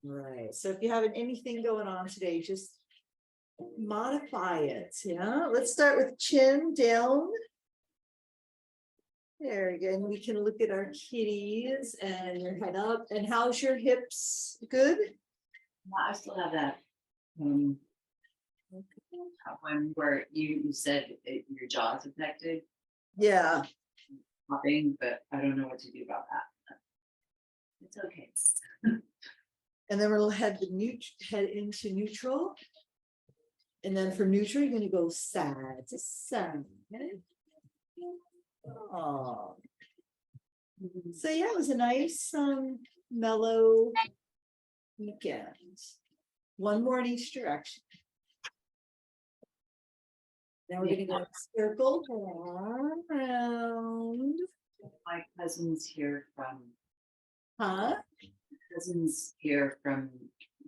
Right. So if you have anything going on today, just modify it. Yeah. Let's start with chin down. There again, we can look at our kitties and your head up. And how's your hips? Good? I still have that one where you said your jaw's affected, Yeah. popping, but I don't know what to do about that. It's okay. And then we'll head into neutral. And then for neutral, you're gonna go side to side. Oh. So yeah, it was a nice mellow weekend. One more in each direction. Now we're gonna go circle around. My cousin's here from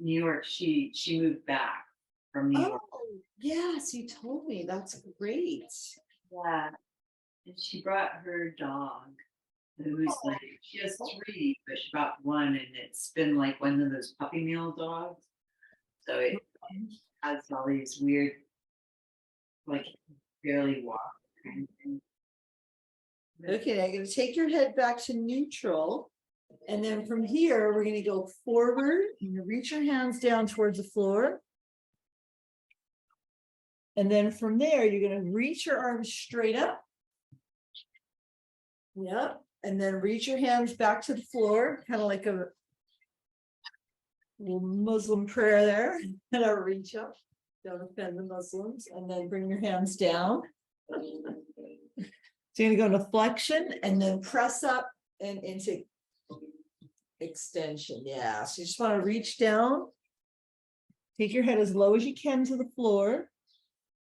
New York. She moved back from New York. Oh, yes, you told me. That's great. Yeah. And she brought her dog. Who's like, she has 3, but she brought one, and it's been like one of those puppy mill dogs. So it has all these weird, like, barely walk kind of thing. Okay, I'm gonna take your head back to neutral. And then from here, we're gonna go forward. You're gonna reach your hands down towards the floor. And then from there, you're gonna reach your arms straight up. Yep. And then reach your hands back to the floor, kind of like a little Muslim prayer there. And I'll reach up. Don't offend the Muslims. And then bring your hands down. So you're gonna go into flexion and then press up and into extension. Yeah. So you just want to reach down. Take your head as low as you can to the floor.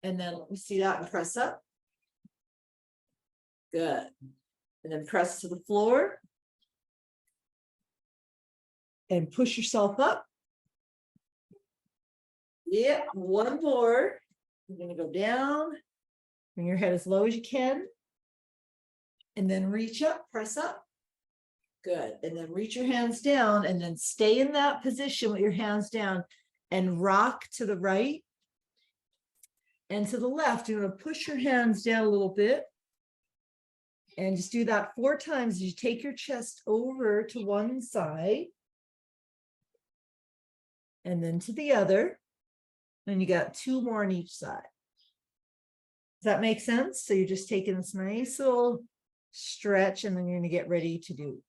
And then let me see that and press up. Good. And then press to the floor. And push yourself up. Yeah, one more. You're going to go down. Bring your head as low as you can. And then reach up, press up. Good. And then reach your hands down and then stay in that position with your hands down and rock to the right and to the left. You're going to push your hands down a little bit. And just do that 4 times as you take your chest over to one side. And then to the other. And you got 2 more on each side. Does that make sense? So you're just taking this nice little stretch, and then you're going to get ready to do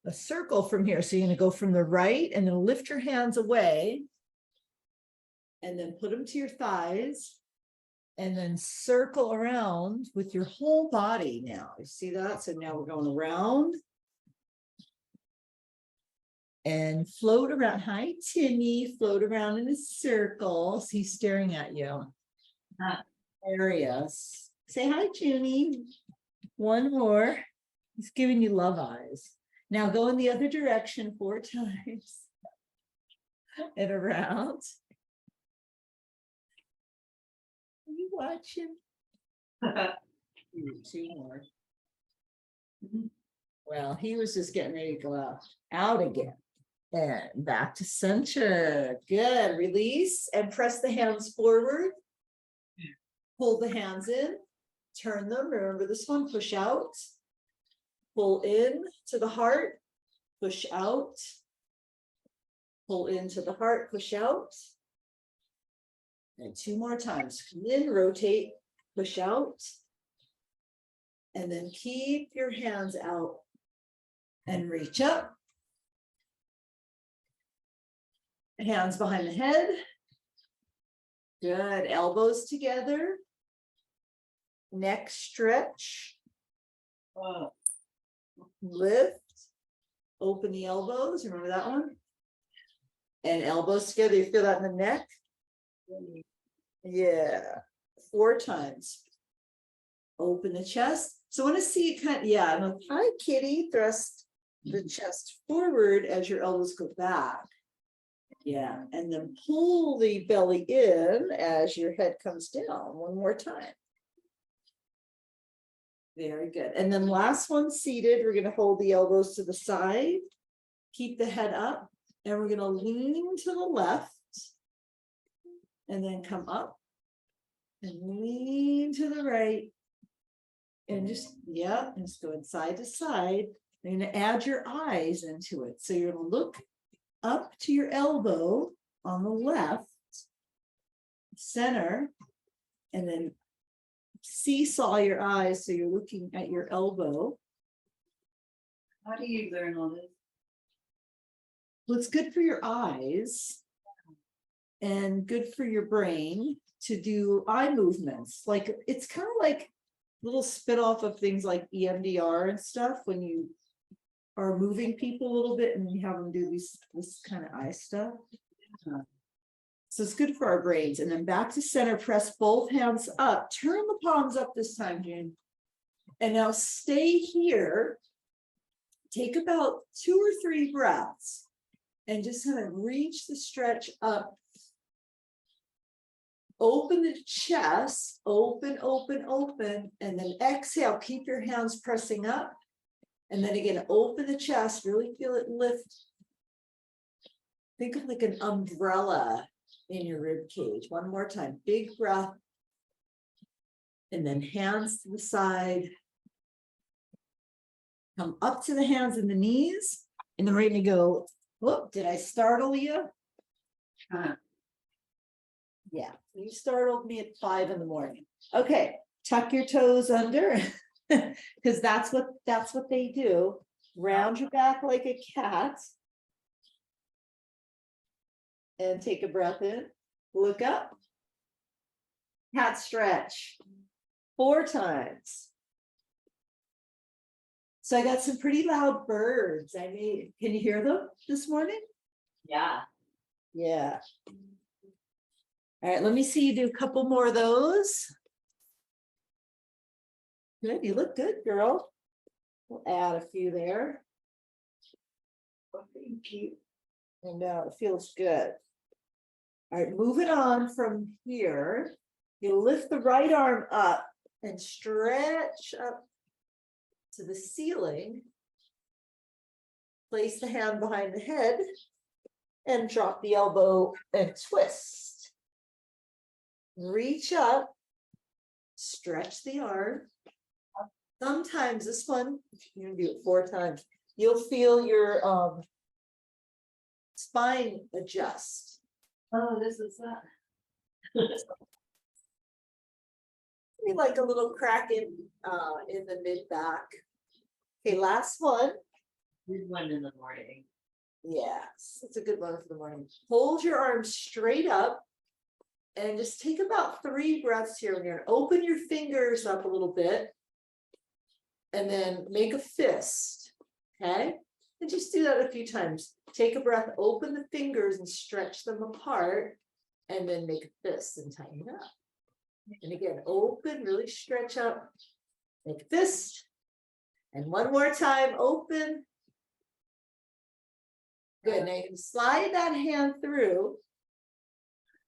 a circle from here. So you're going to go from the right and then lift your hands away. And then put them to your thighs. And then circle around with your whole body now. You see that? So now we're going around. And float around. Hi, Timmy. Float around in a circle. So he's staring at you. Areas. Say hi, Junie. One more. He's giving you love eyes. Now go in the other direction 4 times. And around. Are you watching? 2 more. Well, he was just getting ready to go out again. And back to center. Good. Release and press the hands forward. Pull the hands in. Turn them. Remember this one. Push out. Pull in to the heart. Push out. Pull into the heart. Push out. And 2 more times. Come in, rotate, push out. And then keep your hands out and reach up. Hands behind the head. Good. Elbows together. Neck stretch. Lift. Open the elbows. Remember that one? And elbows together. You feel that in the neck? Yeah, 4 times. Open the chest. So I want to see kind of, yeah, no, hi, kitty. Thrust the chest forward as your elbows go back. Yeah, and then pull the belly in as your head comes down. 1 more time. Very good. And then last one, seated. We're going to hold the elbows to the side. Keep the head up. And we're gonna lean to the left. And then come up. And lean to the right. And just, yeah, just going side to side. You're gonna add your eyes into it. So you're gonna look up to your elbow on the left, center, and then seesaw your eyes. So you're looking at your elbow. How do you learn all this? Well, it's good for your eyes and good for your brain to do eye movements. Like it's kind of like little spit off of things like EMDR and stuff when you are moving people a little bit and you have them do this kind of eye stuff. So it's good for our brains. And then back to center, press both hands up, turn the palms up this time, June. And now stay here. Take about 2 or 3 breaths and just kind of reach the stretch up. Open the chest, open, open, open, and then exhale. Keep your hands pressing up. And then again, open the chest, really feel it lift. Think of like an umbrella in your rib cage. One more time, big breath. And then hands to the side. Come up to the hands and the knees. And then we're going to go, whoop, did I startle you? Yeah, you startled me at 5 in the morning. Okay, tuck your toes under because that's what they do. Round your back like a cat. And take a breath in. Look up. Cat stretch. 4 times. So I got some pretty loud birds. Can you hear them this morning? Yeah. Yeah. All right, let me see you do a couple more of those. Good, you look good, girl. We'll add a few there. Thank you. And now it feels good. All right, moving on from here. You lift the right arm up and stretch up to the ceiling. Place the hand behind the head and drop the elbow and twist. Reach up, stretch the arm. Sometimes this one, you're gonna do it 4 times. You'll feel your spine adjust. Oh, this is that. Maybe like a little crack in the mid back. Okay, last one. Good one in the morning. Yes, it's a good one for the morning. Hold your arms straight up and just take about 3 breaths here. We're gonna open your fingers up a little bit and then make a fist, okay? And just do that a few times. Take a breath, open the fingers and stretch them apart and then make a fist and tighten it up. And again, open, really stretch up, make a fist. And one more time, open. Good, now you can slide that hand through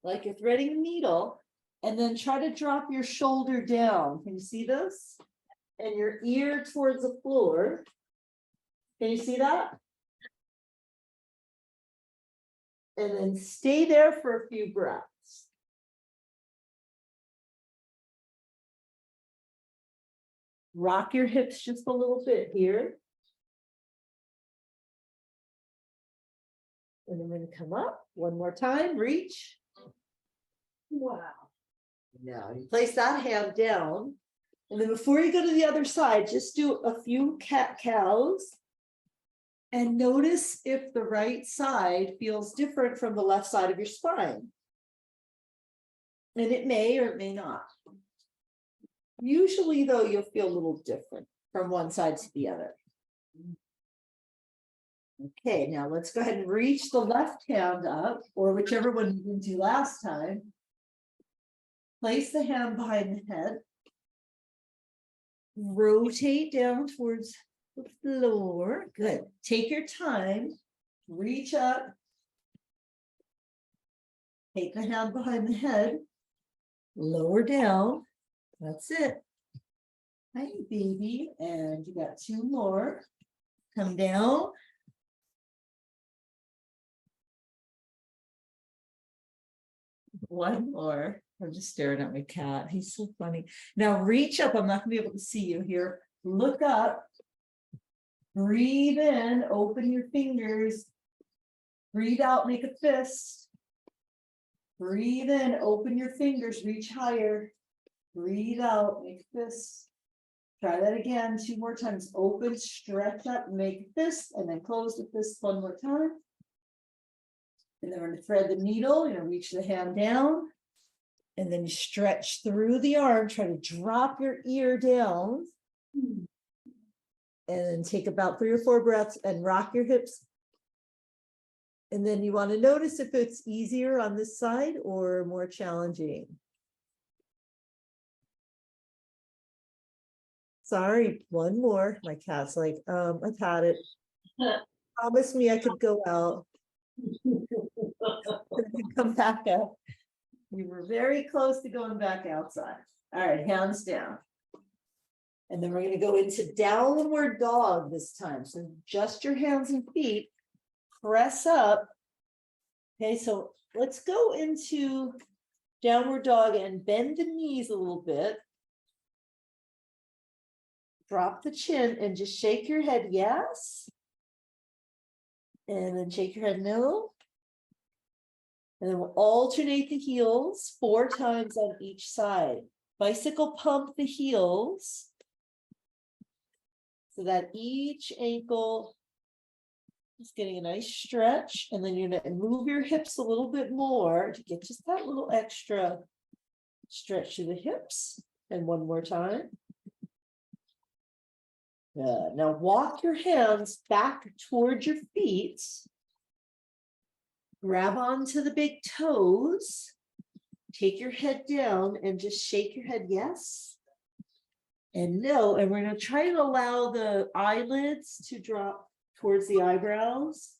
like you're threading a needle and then try to drop your shoulder down. Can you see this? And your ear towards the floor. Can you see that? And then stay there for a few breaths. Rock your hips just a little bit here. And then we're going to come up one more time, reach. Wow. Now you place that hand down. And then before you go to the other side, just do a few cat-cows. And notice if the right side feels different from the left side of your spine. And it may or it may not. Usually, though, you'll feel a little different from one side to the other. Okay, now let's go ahead and reach the left hand up, or whichever one you didn't do last time. Place the hand behind the head. Rotate down towards the floor. Good. Take your time. Reach up. Take the hand behind the head. Lower down. That's it. Hi, baby. And you got 2 more. Come down. One more. I'm just staring at my cat. He's so funny. Now reach up. I'm not gonna be able to see you here. Look up. Breathe in, open your fingers. Breathe out, make a fist. Breathe in, open your fingers, reach higher. Breathe out, make a fist. Try that again, 2 more times. Open, stretch up, make a fist, and then close the fist 1 more time. And then we're gonna thread the needle, you're gonna reach the hand down. And then you stretch through the arm, try to drop your ear down. And then take about 3 or 4 breaths and rock your hips. And then you want to notice if it's easier on this side or more challenging. Sorry, one more. My cat's like, I've had it. Promise me I could go out. Come back out. You were very close to going back outside. All right, hands down. And then we're going to go into downward dog this time. So just your hands and feet, press up. Okay, so let's go into downward dog and bend the knees a little bit. Drop the chin and just shake your head, yes. And then shake your head, no. And then we'll alternate the heels 4 times on each side. Bicycle pump the heels so that each ankle is getting a nice stretch. And then you're going to move your hips a little bit more to get just that little extra stretch to the hips. And 1 more time. Good. Now walk your hands back towards your feet. Grab onto the big toes. Take your head down and just shake your head, yes. And no, and we're going to try to allow the eyelids to drop towards the eyebrows.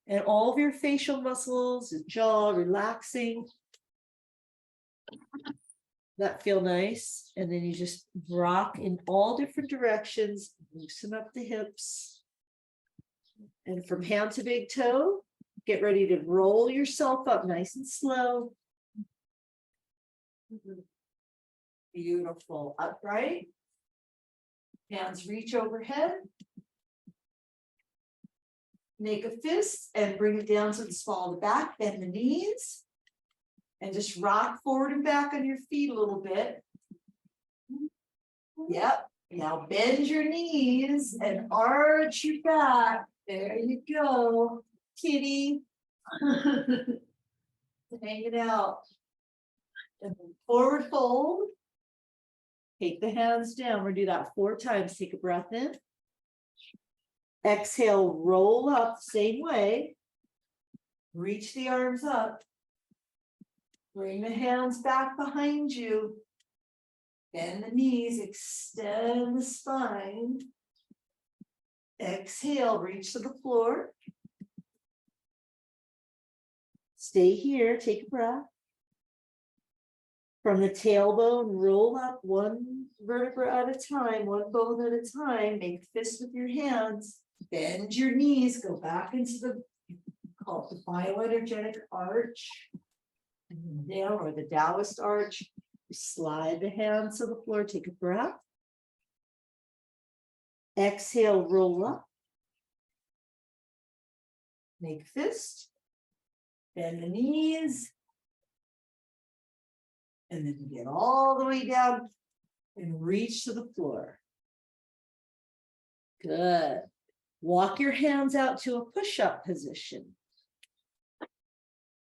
And all of your facial muscles, the jaw relaxing. That feel nice. And then you just rock in all different directions, loosen up the hips. And from hand to big toe, get ready to roll yourself up nice and slow. Beautiful. Upright. Hands reach overhead. Make a fist and bring it down to the small of the back, bend the knees. And just rock forward and back on your feet a little bit. Yep. Now bend your knees and arch your back. There you go. Kitty. Hang it out. And then forward fold. Take the hands down. We're gonna do that 4 times. Take a breath in. Exhale, roll up same way. Reach the arms up. Bring the hands back behind you. Bend the knees, extend the spine. Exhale, reach to the floor. Stay here, take a breath. From the tailbone, roll up 1 vertebra at a time, 1 bone at a time. Make fists with your hands. Bend your knees, go back into the, called the bioenergetic arch. Down, or the Taoist arch. Slide the hands to the floor, take a breath. Exhale, roll up. Make fist. Bend the knees. And then you get all the way down and reach to the floor. Good. Walk your hands out to a push-up position.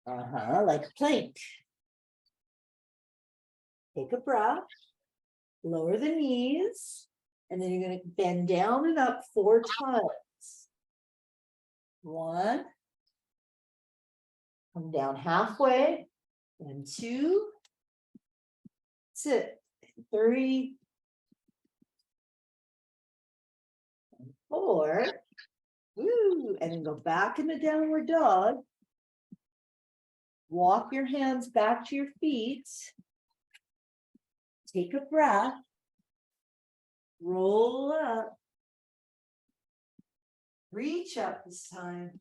Like a plank. Take a breath. Lower the knees. And then you're going to bend down and up 4 times. 1. Come down halfway. And 2. Sit. 3. And 4. Woo. And then go back into downward dog. Walk your hands back to your feet. Take a breath. Roll up. Reach up this time.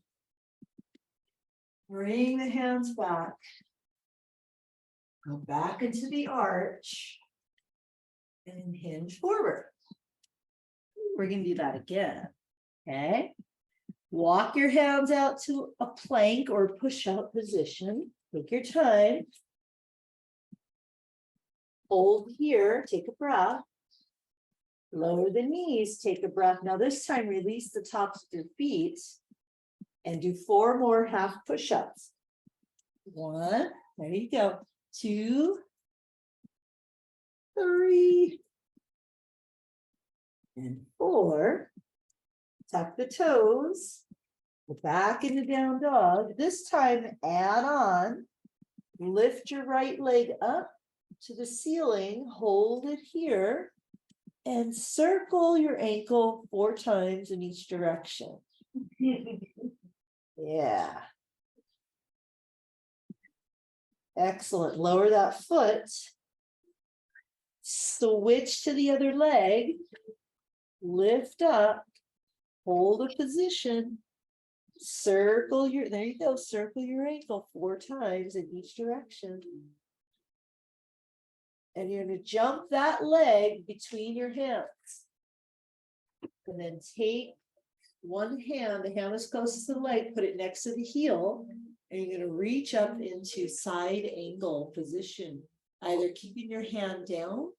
Bring the hands back. Go back into the arch. And hinge forward. We're gonna do that again. Okay. Walk your hands out to a plank or push-up position. Take your time. Hold here, take a breath. Lower the knees, take a breath. Now this time, release the tops of your feet and do 4 more half push-ups. 1, there you go. 2, 3, and 4. Tuck the toes. Go back into down dog. This time, add on. Lift your right leg up to the ceiling. Hold it here. And circle your ankle 4 times in each direction. Yeah. Excellent. Lower that foot. Switch to the other leg. Lift up. Hold a position. Circle your, there you go. Circle your ankle 4 times in each direction. And you're going to jump that leg between your hands. And then take one hand, the hand is closest to the leg, put it next to the heel. And you're going to reach up into side angle position, either keeping your hand down,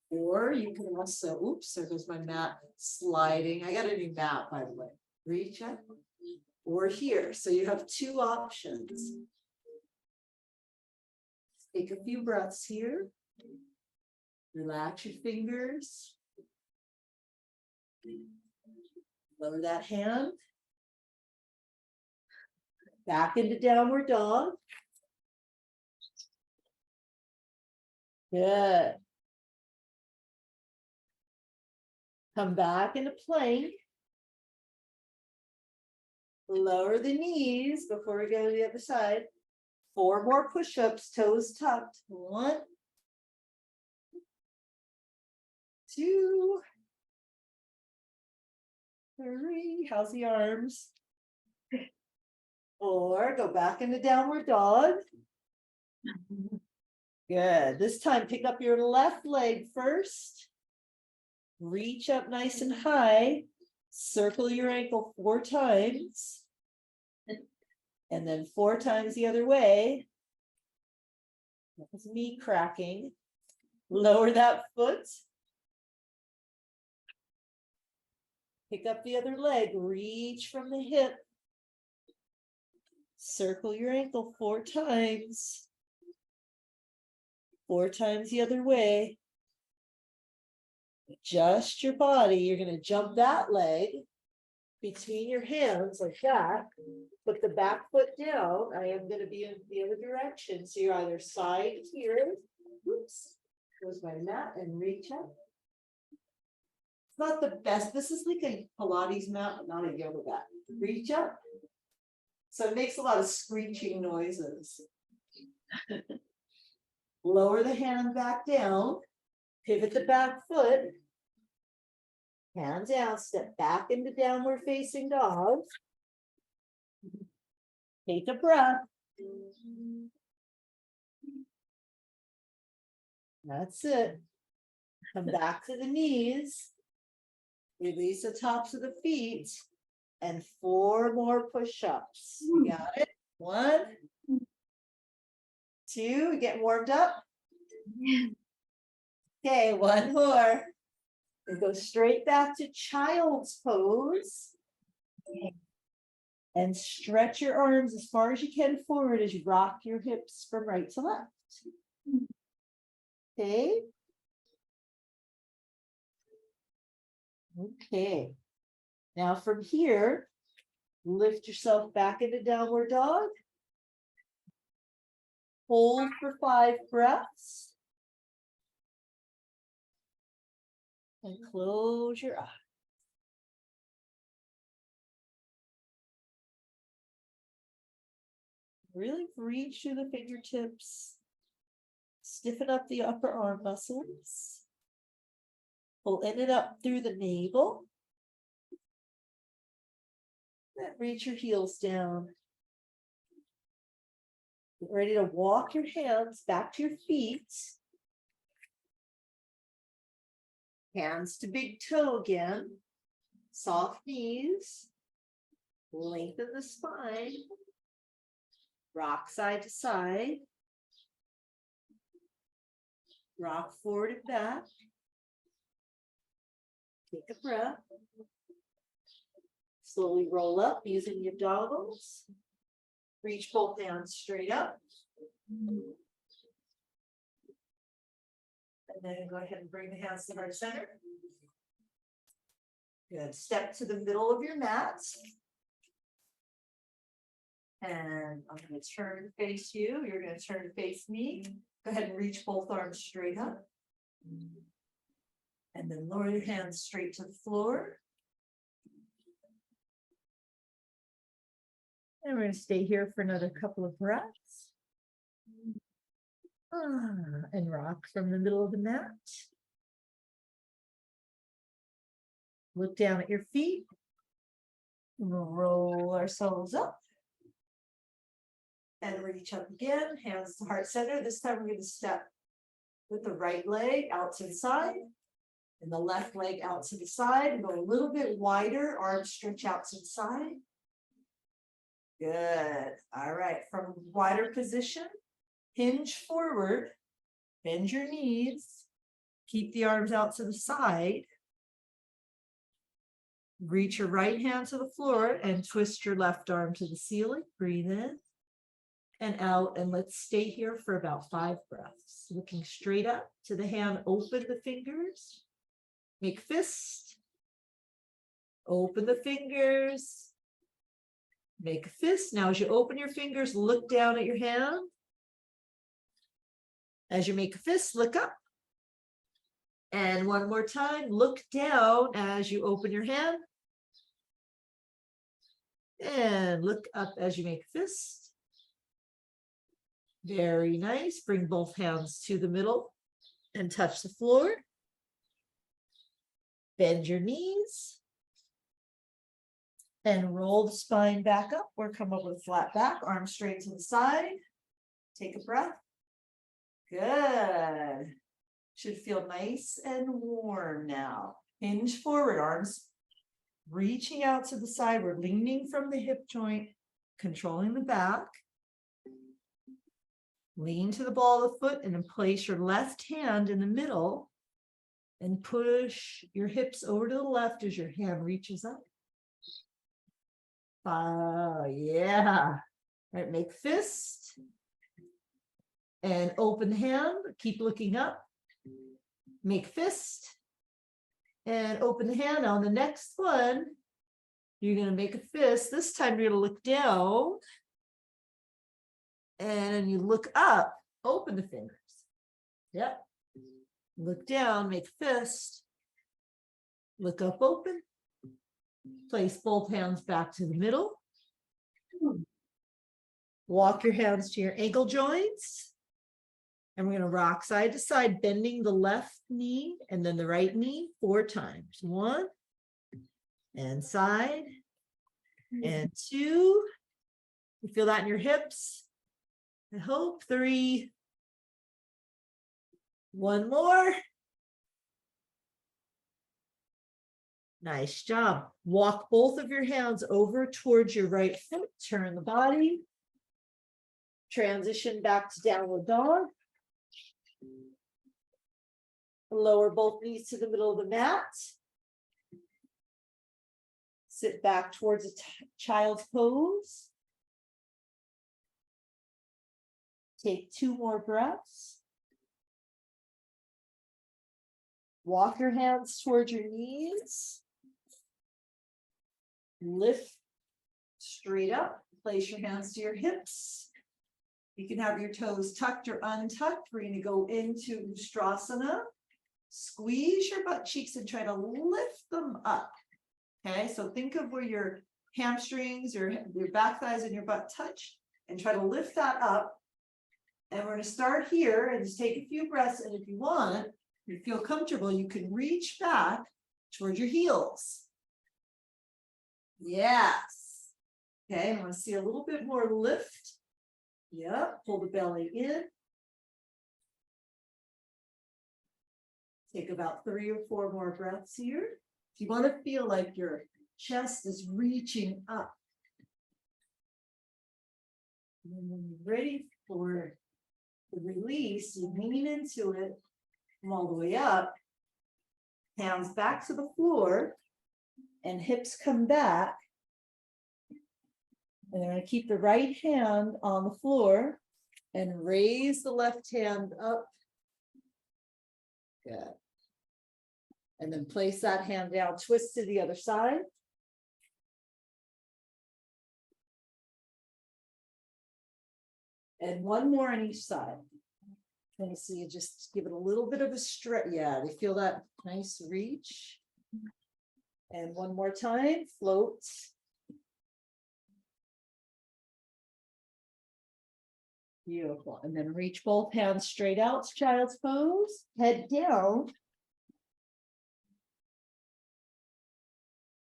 or you can also, oops, there goes my mat sliding. I got a new mat, by the way. Reach up or here. So you have 2 options. Take a few breaths here. Relax your fingers. Lower that hand. Back into downward dog. Good. Come back into plank. Lower the knees before we go to the other side. 4 more push-ups, toes tucked. 1, 2, 3. How's the arms? 4. Go back into downward dog. Good. This time, pick up your left leg first. Reach up nice and high. Circle your ankle 4 times. And then 4 times the other way. That's me cracking. Lower that foot. Pick up the other leg. Reach from the hip. Circle your ankle 4 times. 4 times the other way. Adjust your body. You're going to jump that leg between your hands like that. Put the back foot down. I am going to be in the other direction. So you're either side here. Oops. Goes my mat and reach up. It's not the best. This is like a Pilates mat, but not a yoga mat. Reach up. So it makes a lot of screeching noises. Lower the hand back down. Pivot the back foot. Hand down, step back into downward facing dog. Take a breath. That's it. Come back to the knees. Release the tops of the feet. And 4 more push-ups. You got it? 1, 2, get warmed up. Okay, 1 more. And go straight back to child's pose. And stretch your arms as far as you can forward as you rock your hips from right to left. Okay. Okay. Now from here, lift yourself back into downward dog. Hold for 5 breaths. And close your eyes. Really reach through the fingertips. Stiffen up the upper arm muscles. Pull in and up through the navel. Then reach your heels down. Get ready to walk your hands back to your feet. Hands to big toe again. Soft knees. Lengthen the spine. Rock side to side. Rock forward and back. Take a breath. Slowly roll up using your abdominals. Reach both hands straight up. And then go ahead and bring the hands to heart center. Good. Step to the middle of your mat. And I'm going to turn to face you. You're going to turn to face me. Go ahead and reach both arms straight up. And then lower your hands straight to the floor. And we're going to stay here for another couple of breaths. And rock from the middle of the mat. Look down at your feet. Roll ourselves up. And reach up again, hands to heart center. This time we're going to step with the right leg out to the side and the left leg out to the side and go a little bit wider, arms stretch out to the side. Good. All right, from wider position, hinge forward, bend your knees, keep the arms out to the side. Reach your right hand to the floor and twist your left arm to the ceiling. Breathe in and out, and let's stay here for about 5 breaths. Looking straight up to the hand, open the fingers, make fist, open the fingers, make a fist. Now, as you open your fingers, look down at your hand. As you make a fist, look up. And one more time, look down as you open your hand. And look up as you make a fist. Very nice. Bring both hands to the middle and touch the floor. Bend your knees. And roll the spine back up or come up with a flat back, arms straight to the side. Take a breath. Good. Should feel nice and warm now. Hinge forward, arms reaching out to the side. We're leaning from the hip joint, controlling the back. Lean to the ball of the foot and then place your left hand in the middle and push your hips over to the left as your hand reaches up. Yeah. All right, make fist and open hand. Keep looking up. Make fist and open the hand. On the next one, you're going to make a fist. This time you're going to look down. And you look up, open the fingers. Yep. Look down, make fist. Look up, open. Place both hands back to the middle. Walk your hands to your ankle joints. And we're going to rock side to side, bending the left knee and then the right knee 4 times. 1 and side and 2. You feel that in your hips? I hope 3. 1 more. Nice job. Walk both of your hands over towards your right foot. Turn the body. Transition back to downward dog. Lower both knees to the middle of the mat. Sit back towards a child's pose. Take 2 more breaths. Walk your hands towards your knees. Lift straight up. Place your hands to your hips. You can have your toes tucked or untucked. We're going to go into Ustrasana. Squeeze your butt cheeks and try to lift them up. Okay, so think of where your hamstrings or your back thighs and your butt touch and try to lift that up. And we're going to start here and just take a few breaths. And if you want, if you feel comfortable, you can reach back towards your heels. Yes. Okay, I want to see a little bit more lift Yep, pull the belly in. Take about 3 or 4 more breaths here. If you want to feel like your chest is reaching up. And then when you're ready for the release, you lean into it from all the way up. Hands back to the floor and hips come back. And then I keep the right hand on the floor and raise the left hand up. Good. And then place that hand down, twist to the other side. And one more on each side. Let me see, you just give it a little bit of a stretch. Yeah, they feel that nice reach. And one more time, float. Beautiful. And then reach both hands straight out, child's pose, head down.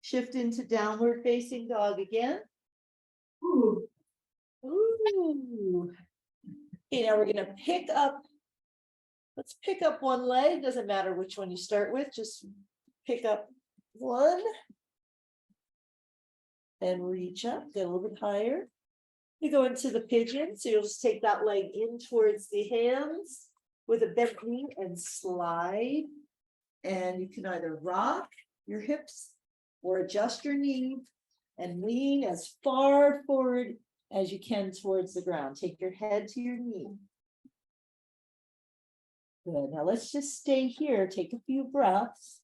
Shift into downward facing dog again. Ooh. Ooh. Okay, now we're going to pick up. Let's pick up one leg. Doesn't matter which one you start with. Just pick up one. And reach up, get a little bit higher. You go into the pigeon. So you'll just take that leg in towards the hands with a bent knee and slide. And you can either rock your hips or adjust your knee and lean as far forward as you can towards the ground. Take your head to your knee. Good. Now let's just stay here. Take a few breaths.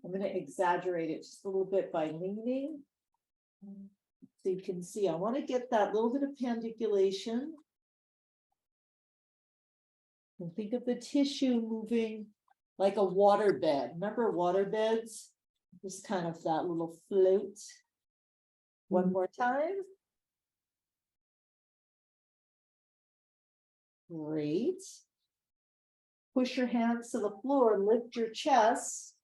I'm going to exaggerate it just a little bit by leaning. So you can see, I want to get that little bit of pandiculation. And think of the tissue moving like a water bed. Remember water beds? Just kind of that little float. One more time. Great. Push your hands to the floor, lift your chest.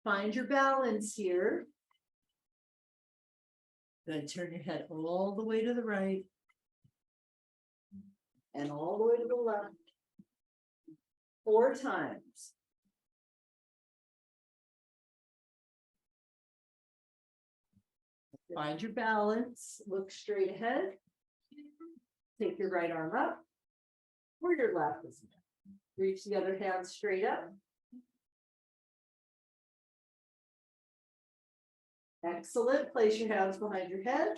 Find your balance here. Then turn your head all the way to the right. And all the way to the left. 4 times. Find your balance, look straight ahead. Take your right arm up, or your left is down. Reach the other hand straight up. Excellent. Place your hands behind your head.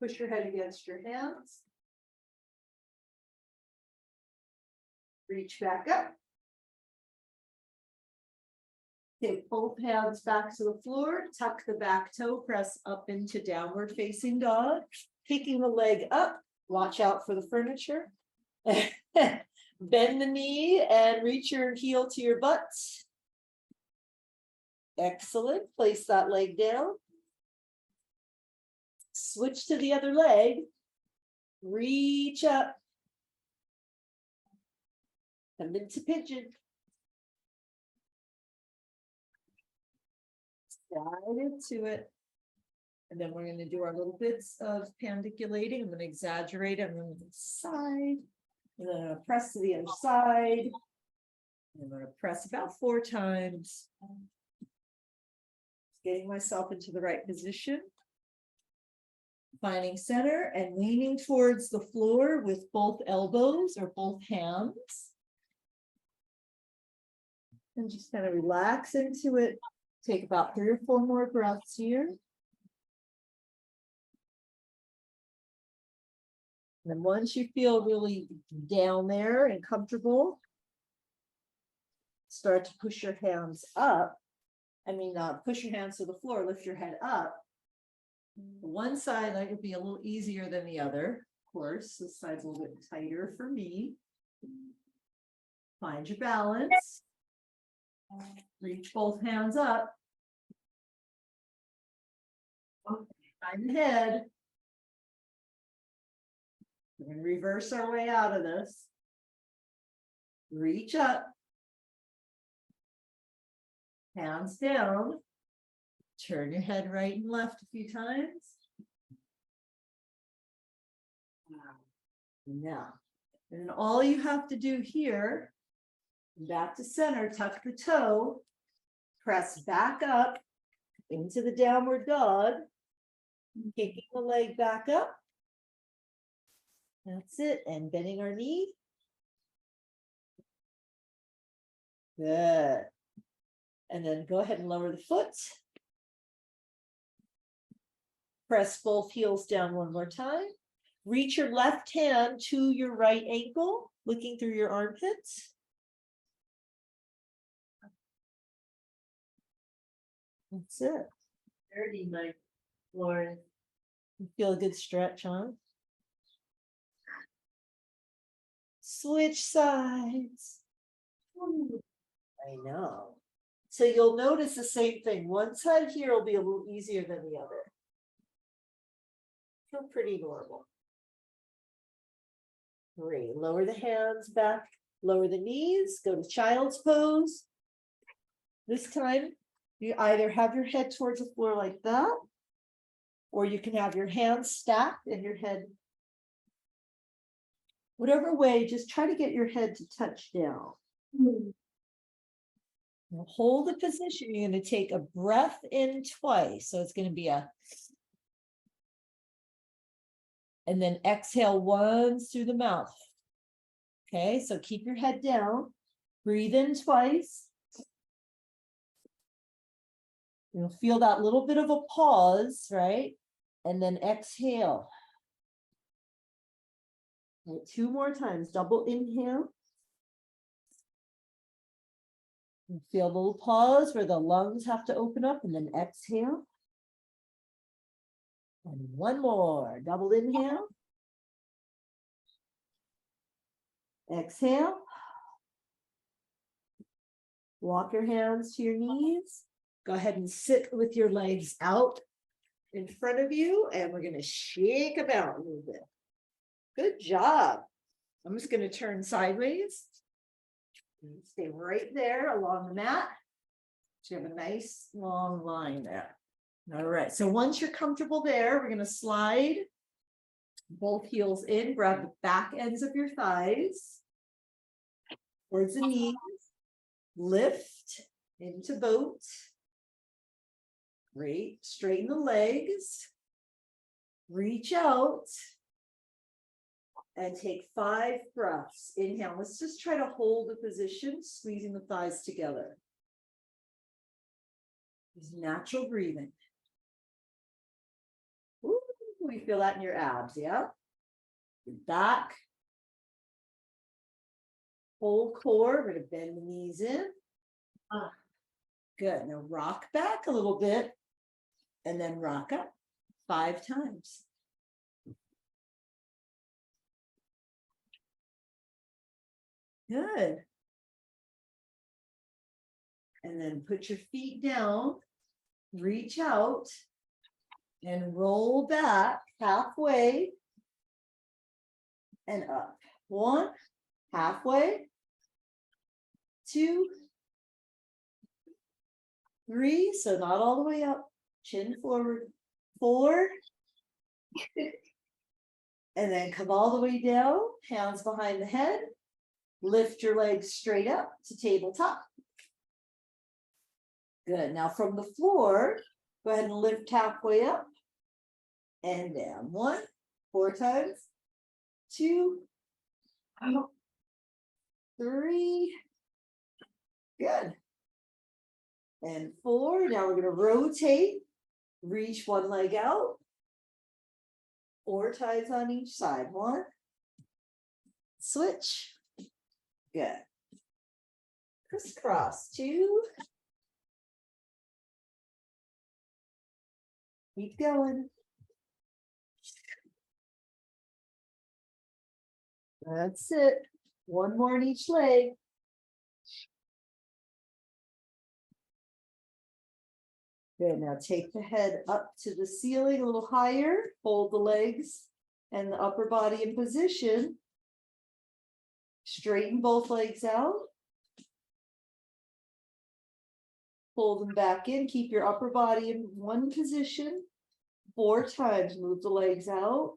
Push your head against your hands. Reach back up. Take both hands back to the floor, tuck the back toe, press up into downward facing dog. Picking the leg up, watch out for the furniture. Bend the knee and reach your heel to your butt. Excellent. Place that leg down. Switch to the other leg. Reach up. Come into pigeon. Slide into it. And then we're going to do our little bits of pandiculating. I'm going to exaggerate. I'm going to the side. I'm going to press to the other side. I'm going to press about 4 times. Getting myself into the right position. Finding center and leaning towards the floor with both elbows or both hands. And just kind of relax into it. Take about 3 or 4 more breaths here. And then once you feel really down there and comfortable, start to push your hands up. Push your hands to the floor, lift your head up. One side might be a little easier than the other, of course. This side's a little bit tighter for me. Find your balance. Reach both hands up. Find the head. We're going to reverse our way out of this. Reach up. Hands down. Turn your head right and left a few times. Now, and then all you have to do here, back to center, tuck the toe, press back up into the downward dog, kicking the leg back up. That's it, and bending our knee. Good. And then go ahead and lower the foot. Press both heels down one more time. Reach your left hand to your right ankle, looking through your armpits. That's it. Dirty, my Lord. You feel a good stretch, huh? Switch sides. I know. So you'll notice the same thing. One side here will be a little easier than the other. Feel pretty normal. Great. Lower the hands back, lower the knees, go to child's pose. This time, you either have your head towards the floor like that, or you can have your hands stacked and your head. Whatever way, just try to get your head to touch down. Now hold the position. You're going to take a breath in twice. So it's going to be a. And then exhale once through the mouth. Okay, so keep your head down. Breathe in twice. You'll feel that little bit of a pause, right? And then exhale. Right, 2 more times. Double inhale. And feel a little pause where the lungs have to open up, and then exhale. And 1 more. Double inhale. Exhale. Walk your hands to your knees. Go ahead and sit with your legs out in front of you, and we're going to shake them out a little bit. Good job. I'm just going to turn sideways. Stay right there along the mat. So you have a nice long line there. All right. So once you're comfortable there, we're going to slide both heels in, grab the back ends of your thighs towards the knees, lift into boat. Great. Straighten the legs. Reach out. And take 5 breaths. Inhale. Let's just try to hold the position, squeezing the thighs together. Just natural breathing. Ooh, we feel that in your abs, yeah? Your back. Whole core. We're going to bend the knees in. Good. Now rock back a little bit. And then rock up 5 times. Good. And then put your feet down, reach out, and roll back halfway and up. 1, halfway, 2, 3, so not all the way up, chin forward, 4, and then come all the way down, hands behind the head. Lift your legs straight up to tabletop. Good. Now from the floor, go ahead and lift halfway up and down. 1, 4 times. 2, 3. Good. And 4. Now we're going to rotate. Reach one leg out. 4 times on each side. 1. Switch. Good. Crisscross. 2. Keep going. That's it. 1 more in each leg. Good. Now take the head up to the ceiling a little higher. Hold the legs and the upper body in position. Straighten both legs out. Pull them back in. Keep your upper body in one position. 4 times. Move the legs out.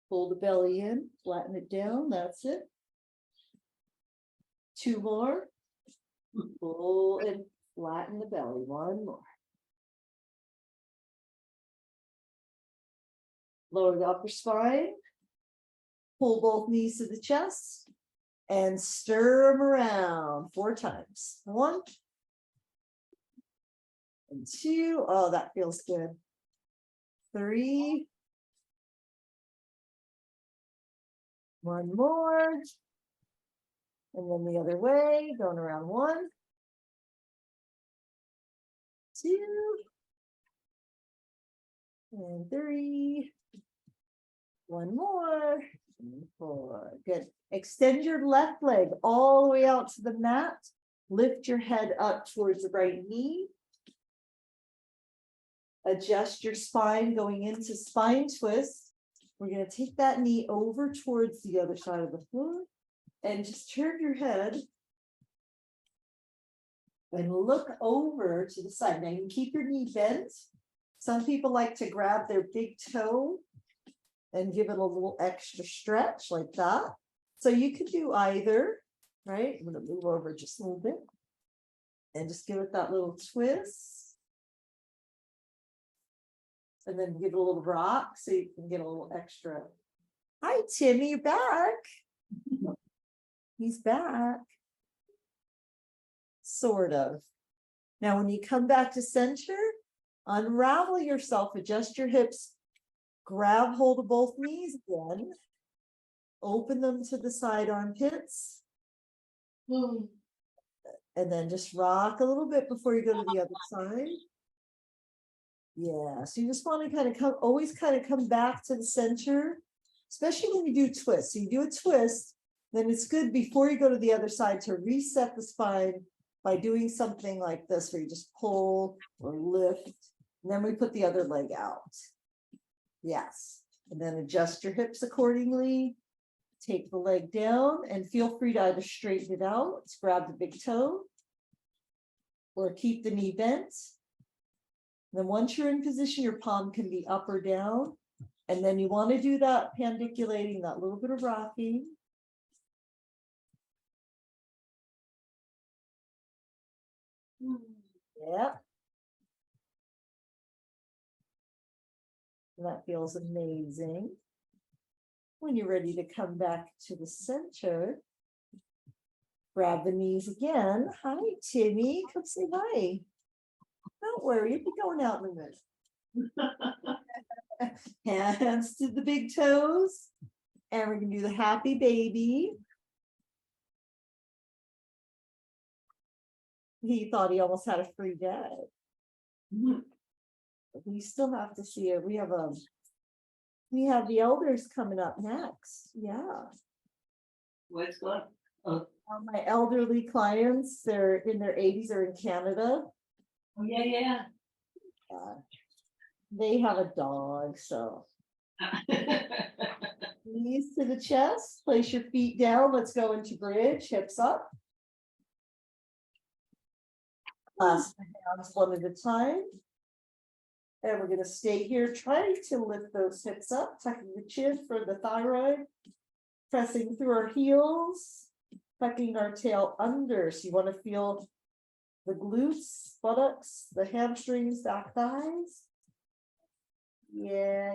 Pull the belly in, flatten it down, that's it. 2 more. Pull and flatten the belly, 1 more. Lower the upper spine. Pull both knees to the chest and stir them around 4 times. 1 and 2. Oh, that feels good. 3. 1 more. And then the other way, going around 1, 2, and 3. 1 more, and 4. Good. Extend your left leg all the way out to the mat. Lift your head up towards the right knee. Adjust your spine going into spine twist. We're going to take that knee over towards the other side of the floor and just turn your head and look over to the side. Now you can keep your knee bent. Some people like to grab their big toe and give it a little extra stretch like that. So you could do either, right? I'm going to move over just a little bit and just give it that little twist. And then give it a little rock so you can get a little extra. Hi, Timmy, you're back. He's back. Sort of. Now, when you come back to center, unravel yourself, adjust your hips, grab hold of both knees again, open them to the side armpits, and then just rock a little bit before you go to the other side. Yeah, so you just want to kind of always kind of come back to the center, especially when you do twists. So you do a twist, then it's good before you go to the other side to reset the spine by doing something like this, where you just pull or lift, and then we put the other leg out. Yes, and then adjust your hips accordingly. Take the leg down and feel free to either straighten it out, grab the big toe, or keep the knee bent. Then once you're in position, your palm can be up or down. And then you want to do that pandiculating, that little bit of rocking. Yeah. And that feels amazing. When you're ready to come back to the center, grab the knees again. Hi, Timmy. Come say hi. Don't worry, you'll be going out in a minute. Hands to the big toes. And we're going to do the happy baby. He thought he almost had a free day. We still have to see it. We have the elders coming up next. Yeah. What's going On? My elderly clients, they're in their 80s or in Canada. Oh, yeah. They have a dog, so. Knees to the chest, place your feet down. Let's go into bridge, hips up. Clasp the hands 1 at a time. And we're going to stay here, trying to lift those hips up, tucking the chin for the thyroid, pressing through our heels, tucking our tail under. So you want to feel the glutes, buttocks, the hamstrings, back thighs. Yeah.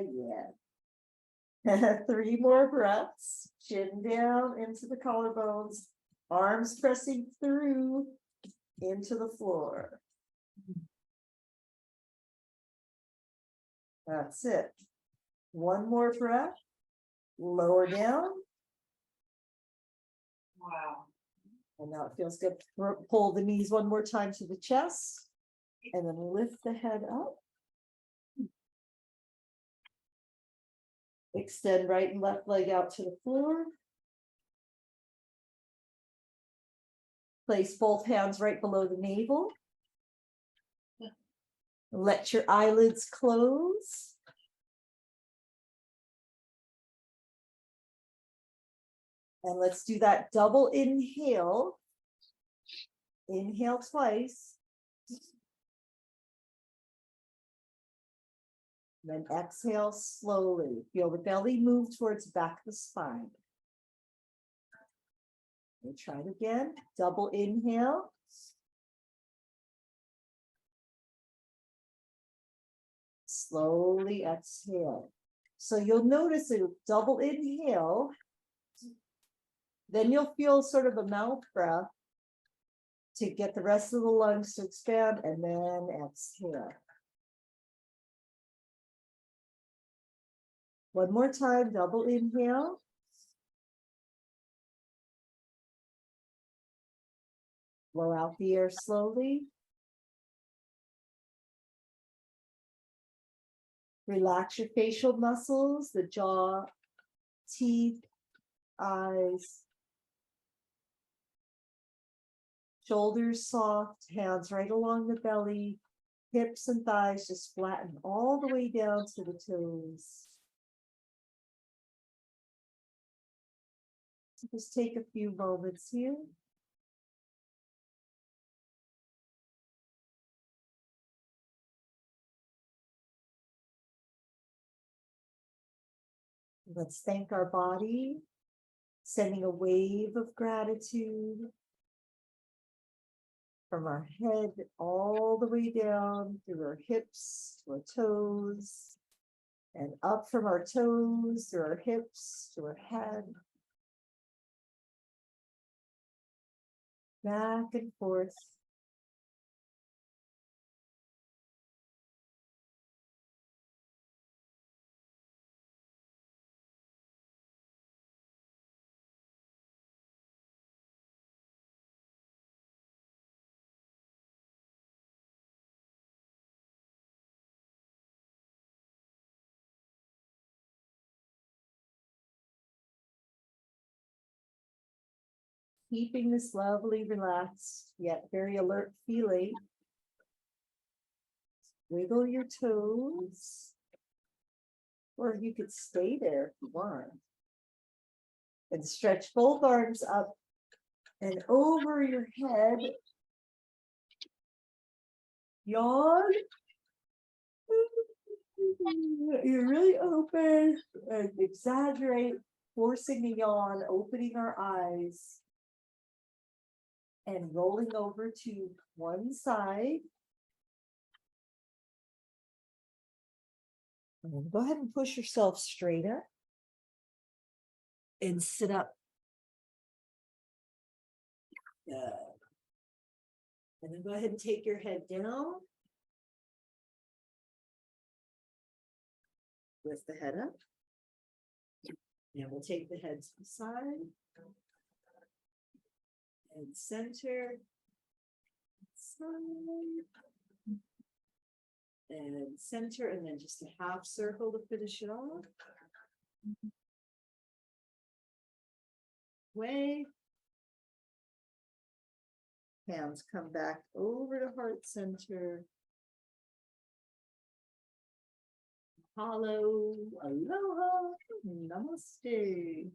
3 more breaths. Chin down into the collarbones, arms pressing through into the floor. That's it. 1 more breath. Lower down. Wow. And now it feels good. Pull the knees 1 more time to the chest. And then lift the head up. Extend right and left leg out to the floor. Place both hands right below the navel. Let your eyelids close. And let's do that double inhale. Inhale twice. Then exhale slowly. Feel the belly move towards back of the spine. And try it again. Double inhale. Slowly exhale. So you'll notice a double inhale. Then you'll feel sort of a mouth breath to get the rest of the lungs to expand, and then exhale. One more time, double inhale. Blow out the air slowly. Relax your facial muscles, the jaw, teeth, eyes. Shoulders soft, hands right along the belly, hips and thighs just flatten all the way down to the toes. So just take a few moments here. Let's thank our body, sending a wave of gratitude from our head all the way down through our hips to our toes, and up from our toes through our hips to our head. Back and forth. Keeping this lovely, relaxed, yet very alert feeling. Wiggle your toes, or you could stay there if you want. And stretch both arms up and over your head. Yawn. You're really open and exaggerate, forcing a yawn, opening our eyes. And rolling over to one side. And then go ahead and push yourself straighter. And sit up. Good. And then go ahead and take your head down. Lift the head up. And we'll take the head to the side. And center. Side. And center, and then just a half circle to finish it off. Way. Hands come back over to heart center. Hello, aloha, namaste.